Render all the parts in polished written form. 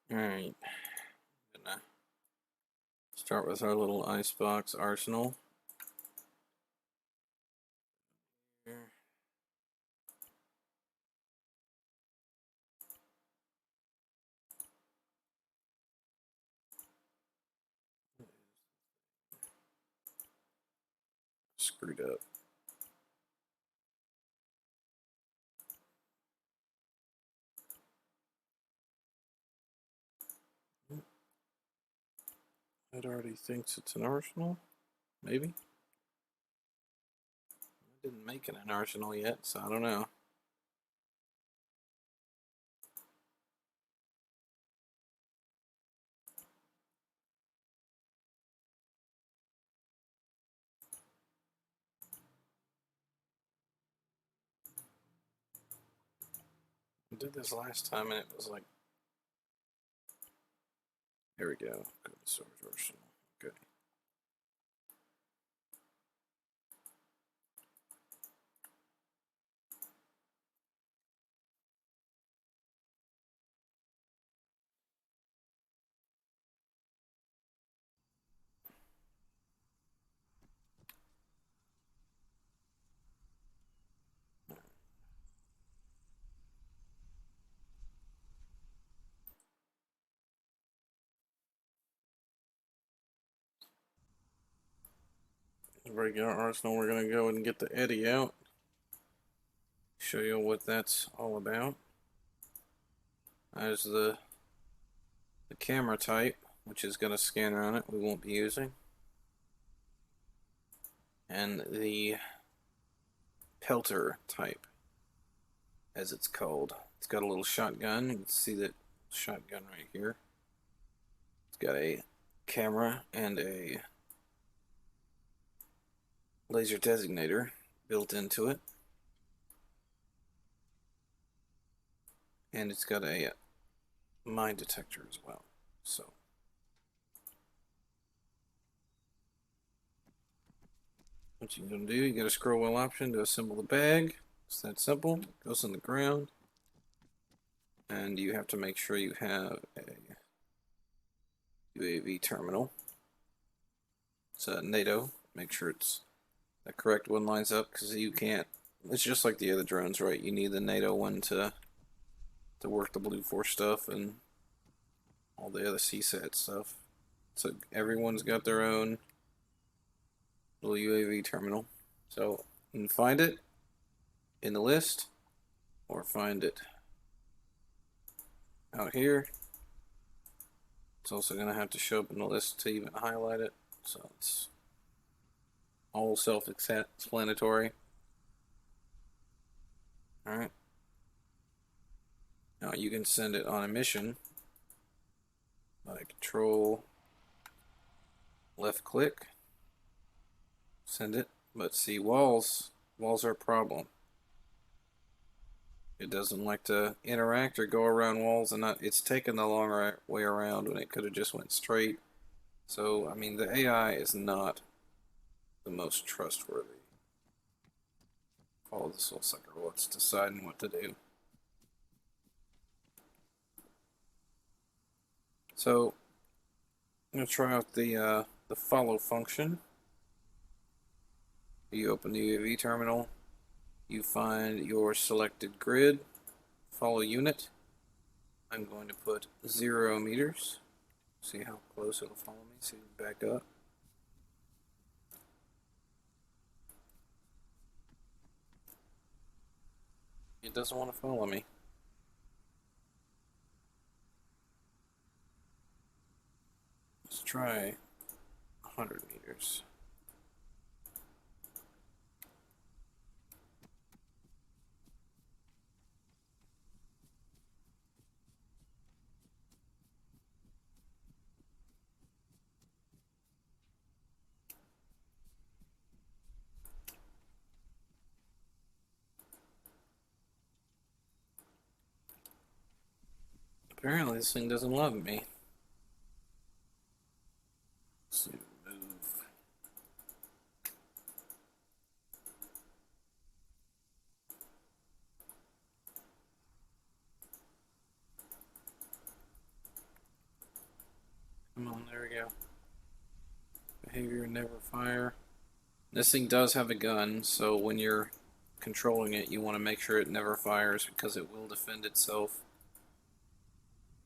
Alright, gonna start with our little icebox arsenal. Here. Screwed up. It already thinks it's an arsenal? Maybe? I didn't make it an arsenal yet, so I don't know. I did this last time and it was like, here we go. Go to storage arsenal. Okay. Break our arsenal, we're gonna go and get the Eddy out. Show you what that's all about. There's the camera type, which is gonna scan around it, we won't be using. And the Pelter type, as it's called. It's got a little shotgun. You can see that shotgun right here. It's got a camera and a laser designator built into it. And it's got a mine detector as well. So what you're gonna do, you got a scroll wheel option to assemble the bag. It's that simple. It goes in the ground. And you have to make sure you have a UAV terminal. It's a NATO. Make sure it's the correct one lines up, because you can't. It's just like the other drones, right? You need the NATO one to work the Blue Force stuff and all the other CSAT stuff. So everyone's got their own little UAV terminal. So you can find it in the list or find it out here. It's also going to have to show up in the list to even highlight it. So it's all self-explanatory. Alright. Now you can send it on a mission by control left click. Send it. But see, walls are a problem. It doesn't like to interact or go around walls, and it's taken the long way around when it could have just went straight. So, I mean, the AI is not the most trustworthy. Follow this little sucker while it's deciding what to do. So, I'm going to try out the follow function. You open the UAV terminal, you find your selected grid, follow unit. I'm going to put 0 meters. See how close it'll follow me. So you back up. It doesn't want to follow me. Let's try 100 meters. Apparently this thing doesn't love me. Let's see, move. Come on, there we go. Behavior, never fire. This thing does have a gun, so when you're controlling it, you want to make sure it never fires because it will defend itself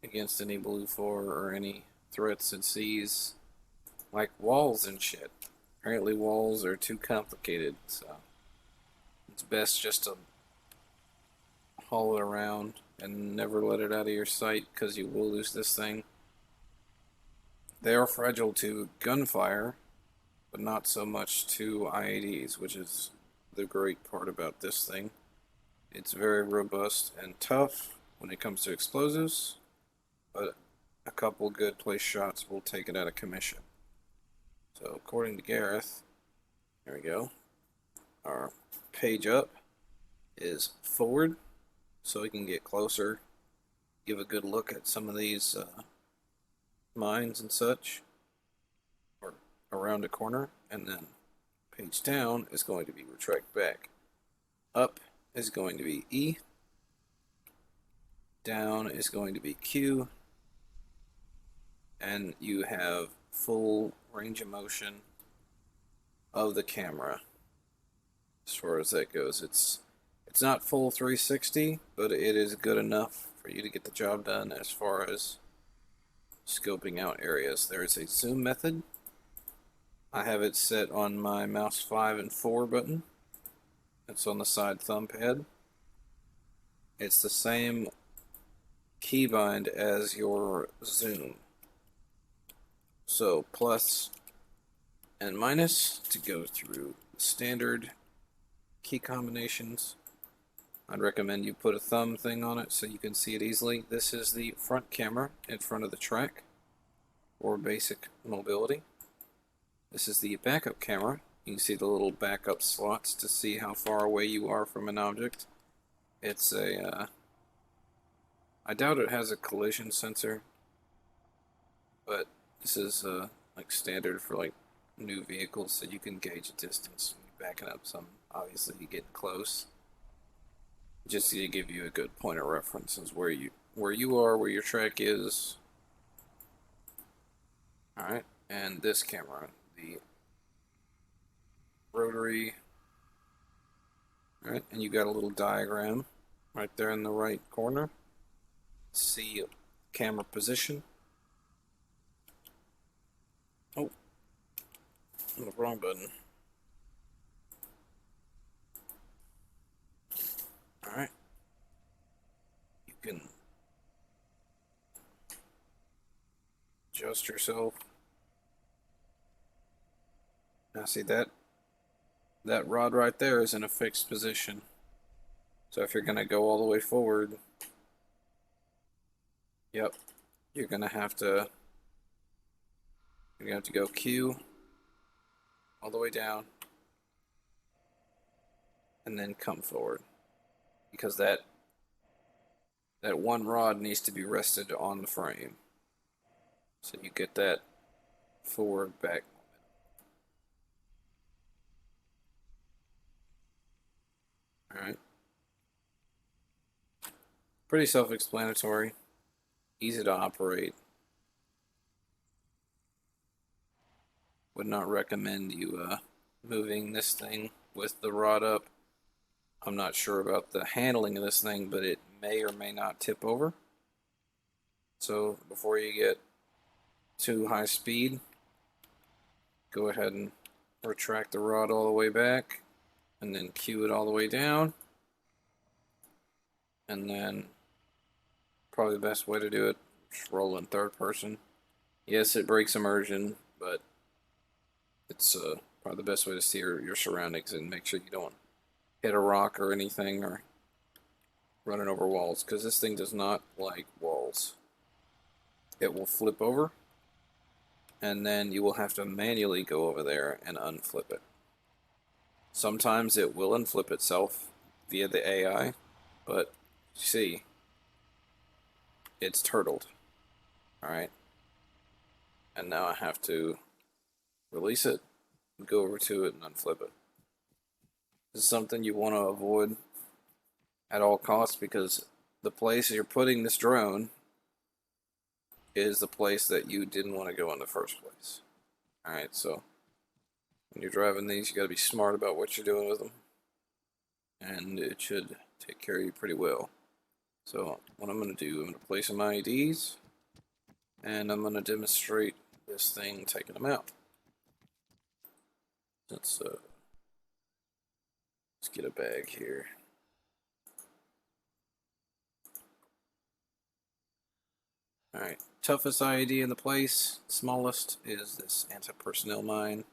against any blue four or any threats it sees, like walls and shit. Apparently, walls are too complicated, so it's best just to haul it around and never let it out of your sight because you will lose this thing. They are fragile to gunfire, but not so much to IEDs, which is the great part about this thing. It's very robust and tough when it comes to explosives, but a couple good place shots will take it out of commission. So according to Gareth, there we go, our page up is forward, so we can get closer, give a good look at some of these mines and such, or around a corner, and then page down is going to be retract back. Up is going to be E, down is going to be Q, and you have full range of motion of the camera as far as that goes. It's not full 360, but it is good enough for you to get the job done as far as scoping out areas. There is a zoom method. I have it set on my mouse 5 and 4 button. It's on the side thumb pad. It's the same keybind as your zoom. So plus and minus to go through standard key combinations. I'd recommend you put a thumb thing on it so you can see it easily. This is the front camera in front of the track for basic mobility. This is the backup camera. You can see the little backup slots to see how far away you are from an object. It's a, I doubt it has a collision sensor, but this is like standard for like new vehicles, so you can gauge a distance when you're backing up some. Obviously, you get close, just to give you a good point of reference as where you are, where your track is. All right, and this camera, the rotary. All right, and you got a little diagram right there in the right corner. See camera position. Oh, the wrong button. All right, you can adjust yourself. Now see that rod right there is in a fixed position. So if you're gonna go all the way forward, yep, you're gonna have to go Q all the way down and then come forward, because that one rod needs to be rested on the frame, so you get that forward back. All right, pretty self-explanatory, easy to operate. Would not recommend you moving this thing with the rod up. I'm not sure about the handling of this thing, but it may or may not tip over. So before you get too high speed, go ahead and retract the rod all the way back and then cue it all the way down. And then probably the best way to do it, just roll in third person. Yes, it breaks immersion, but it's probably the best way to see your surroundings and make sure you don't hit a rock or anything or running over walls, because this thing does not like walls. It will flip over, and then you will have to manually go over there and unflip it. Sometimes it will unflip itself via the AI, but see, it's turtled. Alright, and now I have to release it, go over to it, and unflip it. This is something you want to avoid at all costs, because the place you're putting this drone is the place that you didn't want to go in the first place. Alright, so when you're driving these, you got to be smart about what you're doing with them. And it should take care of you pretty well. So what I'm going to do, I'm going to place some IEDs, and I'm going to demonstrate this thing taking them out. Let's get a bag here. Alright, toughest IED in the place, smallest is this anti-personnel mine.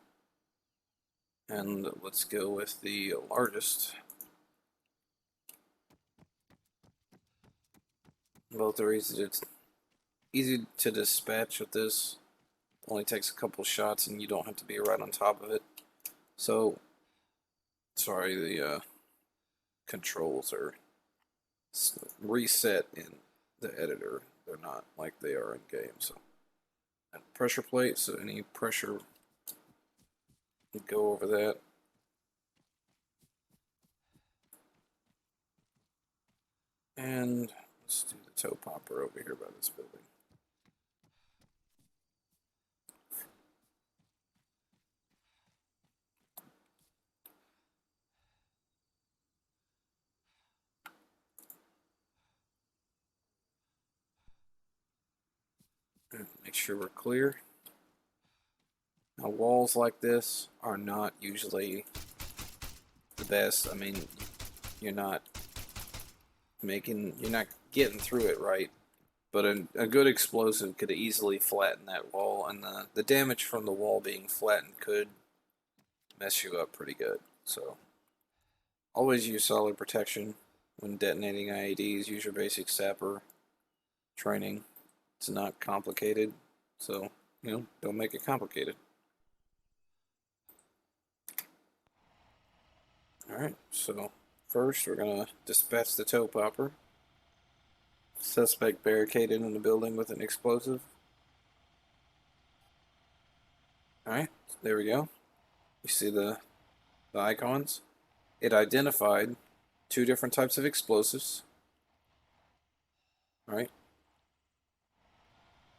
And let's go with the largest. Both are easy to dispatch with this. Only takes a couple shots and you don't have to be right on top of it. So, sorry, the controls are reset in the editor. They're not like they are in game. So, and pressure plate, so any pressure would go over that. And let's do the toe popper over here by this building. Make sure we're clear. Now, walls like this are not usually the best. I mean, you're not getting through it right. But a good explosive could easily flatten that wall, and the damage from the wall being flattened could mess you up pretty good. So, always use solid protection when detonating IEDs. Use your basic sapper training. It's not complicated, so, don't make it complicated. Alright, so first we're going to dispatch the toe popper. Suspect barricaded in the building with an explosive. Alright, there we go. You see the icons? It identified two different types of explosives. Alright.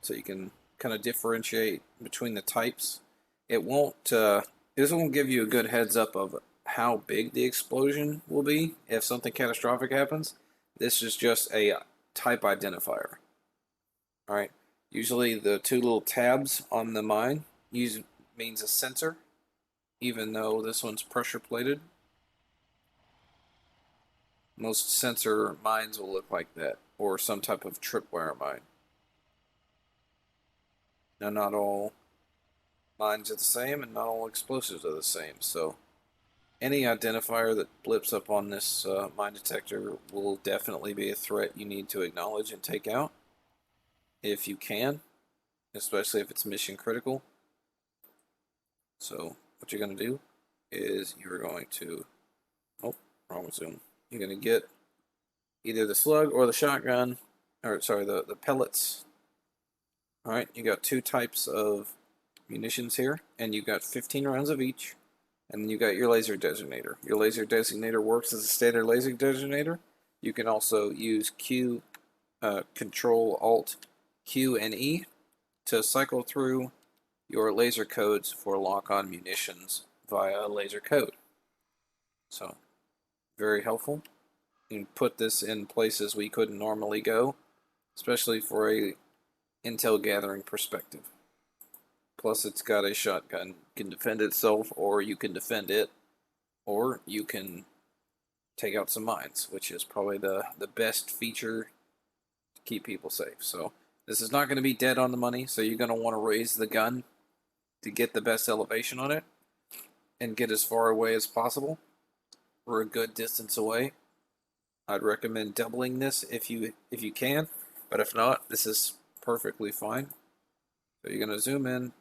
So you can kind of differentiate between the types. This won't give you a good heads up of how big the explosion will be if something catastrophic happens. This is just a type identifier. Alright, usually the two little tabs on the mine means a sensor, even though this one's pressure plated. Most sensor mines will look like that, or some type of tripwire mine. Now, not all mines are the same, and not all explosives are the same, so any identifier that blips up on this mine detector will definitely be a threat you need to acknowledge and take out if you can, especially if it's mission critical. So what you're going to do is you're going to, wrong zoom. You're going to get either the slug or the shotgun, or sorry, the pellets. Alright, you got two types of munitions here, and you got 15 rounds of each. And then you got your laser designator. Your laser designator works as a standard laser designator. You can also use Control Alt Q and E to cycle through your laser codes for lock-on munitions via laser code. So, very helpful. You can put this in places we couldn't normally go, especially for a intel gathering perspective. Plus, it's got a shotgun. It can defend itself, or you can defend it, or you can take out some mines, which is probably the best feature to keep people safe. So, this is not going to be dead on the money, so you're going to want to raise the gun to get the best elevation on it and get as far away as possible. We're a good distance away. I'd recommend doubling this if you can, but if not, this is perfectly fine. So you're going to zoom in.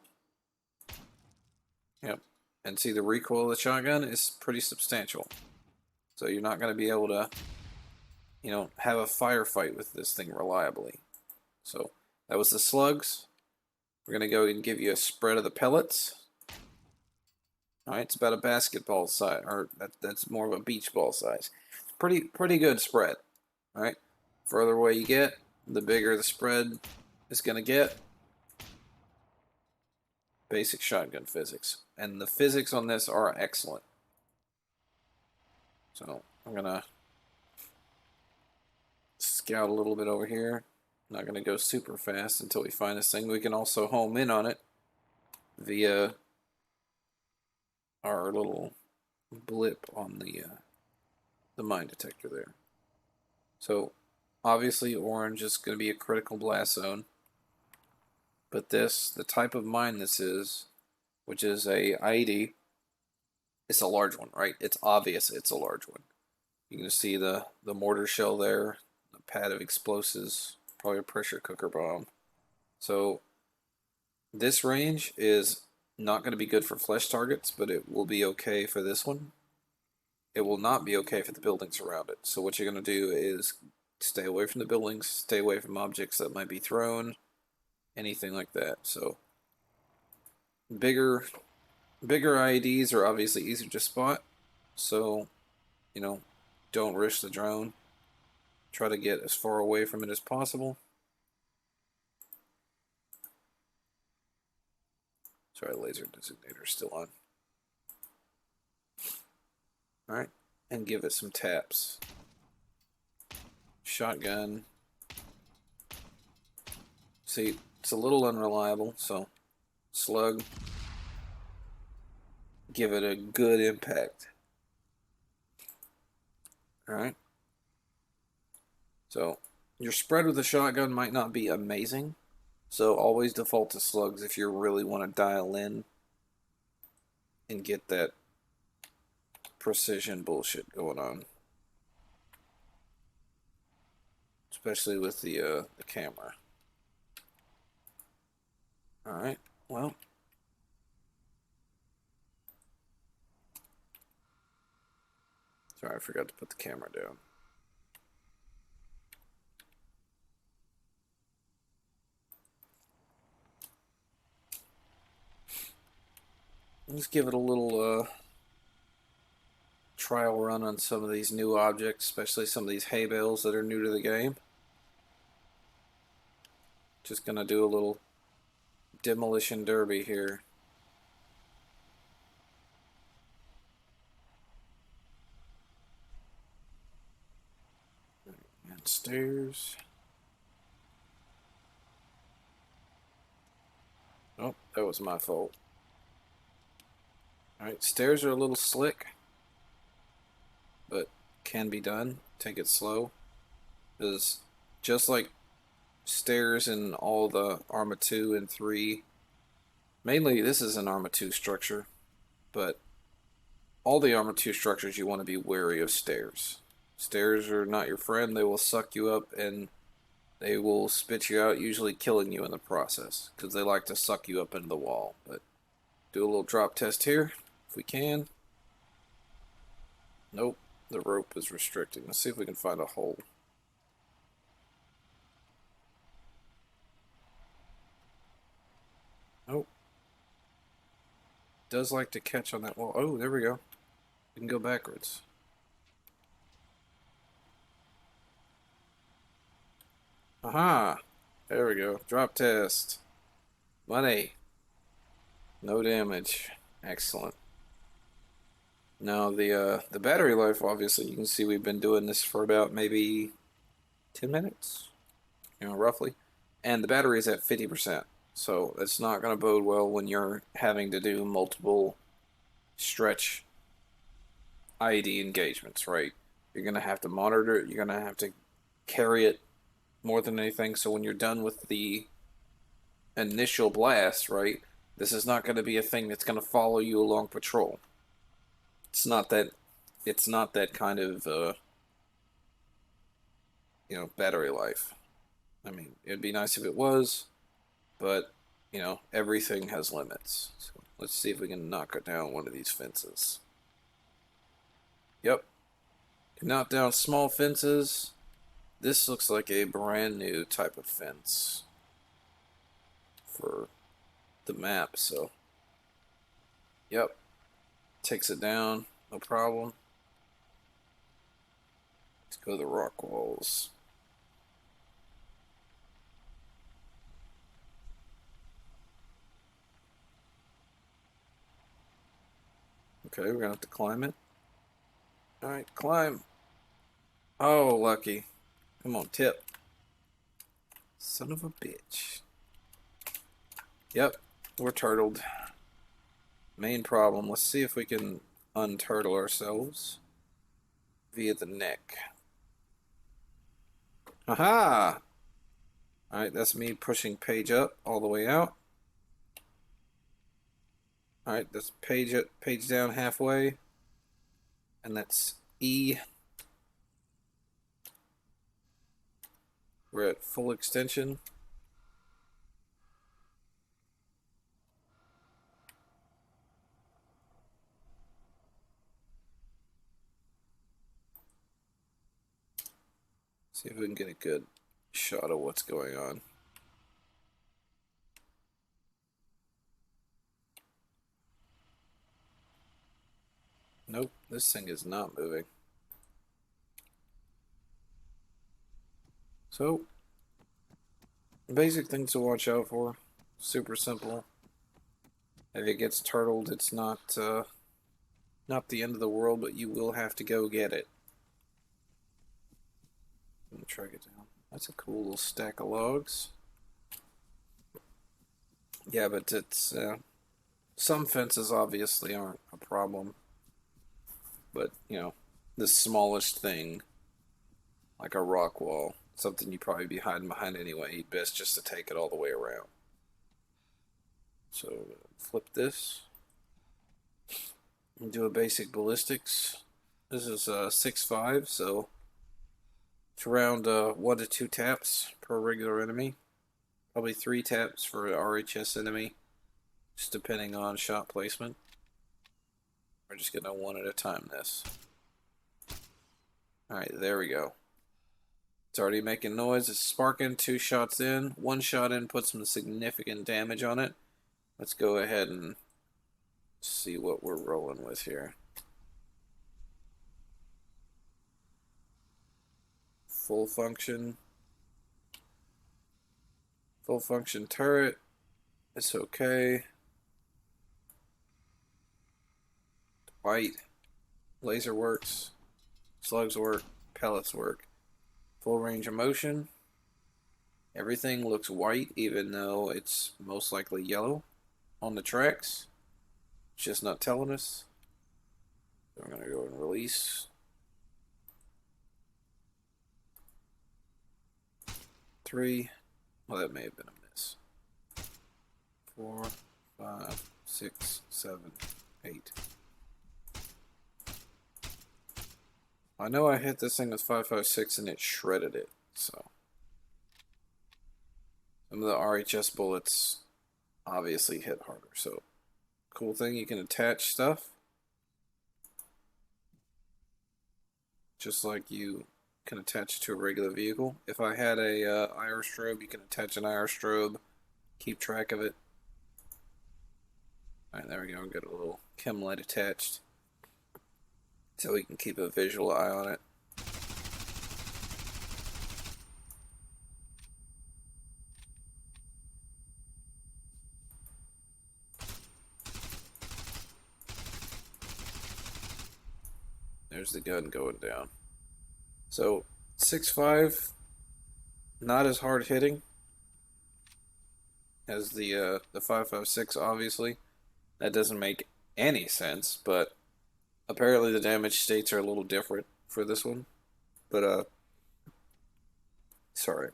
Yep. And see the recoil of the shotgun is pretty substantial. So you're not going to be able to, have a firefight with this thing reliably. So that was the slugs. We're going to go and give you a spread of the pellets. Alright, it's about a basketball size, or that's more of a beach ball size. Pretty good spread. Alright, further away you get, the bigger the spread, is going to get basic shotgun physics. And the physics on this are excellent. So I'm going to scout a little bit over here. Not going to go super fast until we find this thing. We can also home in on it via our little blip on the mine detector there. So obviously orange is going to be a critical blast zone. But this, the type of mine this is, which is a Eddy, it's a large one, right? It's obvious it's a large one. You can see the mortar shell there, the pad of explosives, probably a pressure cooker bomb. So this range is not going to be good for flesh targets, but it will be okay for this one. It will not be okay for the buildings around it. So what you're going to do is stay away from the buildings, stay away from objects that might be thrown, anything like that. So bigger IEDs are obviously easier to spot. So, you know, don't risk the drone. Try to get as far away from it as possible. Sorry, laser designator is still on. Alright, and give it some taps. Shotgun. See, it's a little unreliable, so slug. Give it a good impact. Alright. So, your spread with the shotgun might not be amazing, so always default to slugs if you really want to dial in and get that precision bullshit going on. Especially with the camera. Alright, well. Sorry, I forgot to put the camera down. Let's give it a little trial run on some of these new objects, especially some of these hay bales that are new to the game. Just gonna do a little demolition derby here. And stairs. Oh, that was my fault. Alright, stairs are a little slick, but can be done. Take it slow. Because just like stairs in all the Arma 2 and 3, mainly this is an Arma 2 structure, but all the Arma 2 structures you want to be wary of stairs. Stairs are not your friend. They will suck you up and they will spit you out, usually killing you in the process, because they like to suck you up into the wall. But do a little drop test here, if we can. Nope, the rope is restricting. Let's see if we can find a hole. Nope. Does like to catch on that wall. Oh, there we go. We can go backwards. Aha! There we go. Drop test. Money. No damage. Excellent. Now the battery life, obviously, you can see we've been doing this for about maybe 10 minutes, roughly. And the battery is at 50%. So that's not going to bode well when you're having to do multiple stretch IED engagements, right? You're going to have to monitor it. You're going to have to carry it more than anything. So when you're done with the initial blast, right, this is not going to be a thing that's going to follow you along patrol. It's not that kind of battery life. I mean, it'd be nice if it was, but everything has limits. So let's see if we can knock it down one of these fences. Yep. Knock down small fences. This looks like a brand new type of fence for the map, so yep. Takes it down, no problem. Let's go to the rock walls. Okay, we're gonna have to climb it. Alright, climb. Oh, lucky. Come on, tip. Son of a bitch. Yep, we're turtled. Main problem. Let's see if we can unturtle ourselves via the neck. Aha! Alright, that's me pushing page up all the way out. Alright, that's page up, page down halfway. And that's E. We're at full extension. See if we can get a good shot of what's going on. Nope, this thing is not moving. So, basic things to watch out for. Super simple. If it gets turtled, it's not the end of the world, but you will have to go get it. Let me track it down. That's a cool little stack of logs. Yeah, but it's some fences obviously aren't a problem. But, you know, the smallest thing, like a rock wall, something you'd probably be hiding behind anyway, best just to take it all the way around. So, flip this. And do a basic ballistics. This is 6.5, so it's around 1 to 2 taps per regular enemy. Probably 3 taps for an RHS enemy, just depending on shot placement. We're just gonna one at a time this. Alright, there we go. It's already making noise. It's sparking. 2 shots in. 1 shot in puts some significant damage on it. Let's go ahead and see what we're rolling with here. Full function. Full function turret. It's okay. White. Laser works. Slugs work. Pellets work. Full range of motion. Everything looks white, even though it's most likely yellow on the tracks. It's just not telling us. So we're going to go and release. 3. Well, that may have been a miss. 4, 5, 6, 7, 8. I know I hit this thing with 5.56 and it shredded it, so. Some of the RHS bullets obviously hit harder, so. Cool thing, you can attach stuff. Just like you can attach it to a regular vehicle. If I had a IR strobe, you can attach an IR strobe, keep track of it. Alright, there we go, got a little chem light attached, so we can keep a visual eye on it. There's the gun going down. So 6.5, not as hard hitting as the 5.56, obviously. That doesn't make any sense, but apparently the damage states are a little different for this one. But sorry,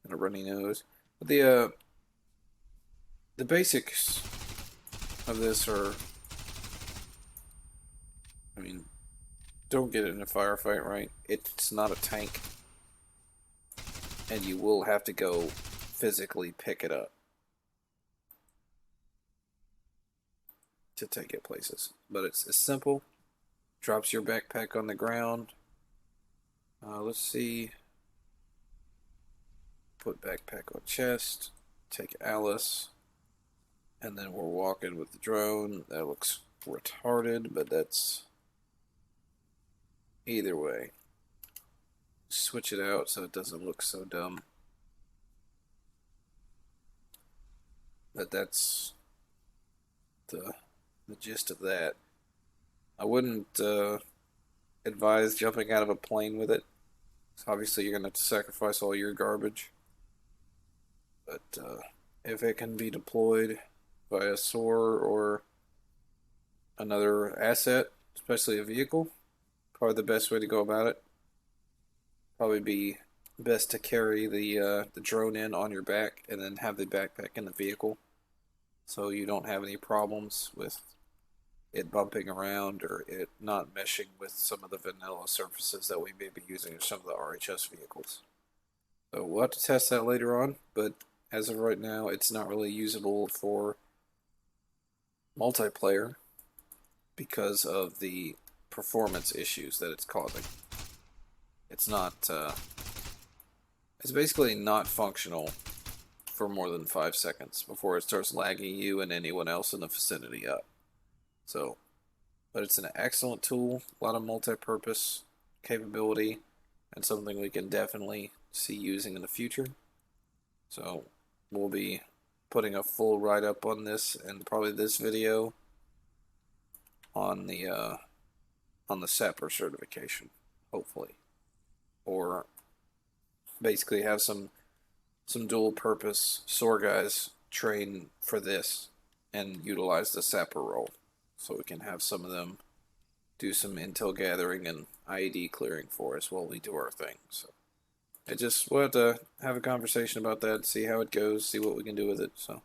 got a runny nose. But the basics of this are, I mean, don't get in a firefight, right? It's not a tank, and you will have to go physically pick it up to take it places. But it's simple. Drops your backpack on the ground. Let's see. Put backpack on chest. Take Alice. And then we're walking with the drone. That looks retarded, but that's either way. Switch it out so it doesn't look so dumb. But that's the gist of that. I wouldn't advise jumping out of a plane with it. So obviously, you're gonna have to sacrifice all your garbage. But if it can be deployed by a SOAR or another asset, especially a vehicle, probably the best way to go about it. Probably be best to carry the drone in on your back and then have the backpack in the vehicle, so you don't have any problems with it bumping around or it not meshing with some of the vanilla surfaces that we may be using in some of the RHS vehicles. So we'll have to test that later on, but as of right now, it's not really usable for multiplayer because of the performance issues that it's causing. It's not, it's basically not functional for more than 5 seconds before it starts lagging you and anyone else in the vicinity up. So, but it's an excellent tool, a lot of multi-purpose capability, and something we can definitely see using in the future. So, we'll be putting a full write-up on this and probably this video on the sapper certification, hopefully, or basically have some dual purpose SOAR guys train for this and utilize the sapper role, so we can have some of them do some intel gathering and IED clearing for us while we do our thing. So we'll have to have a conversation about that, see how it goes, see what we can do with it. So,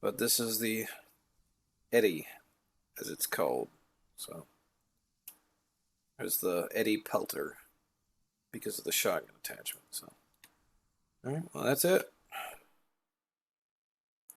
but this is the Eddy, as it's called. So there's the Eddy Pelter because of the shotgun attachment. So, all right, well that's it.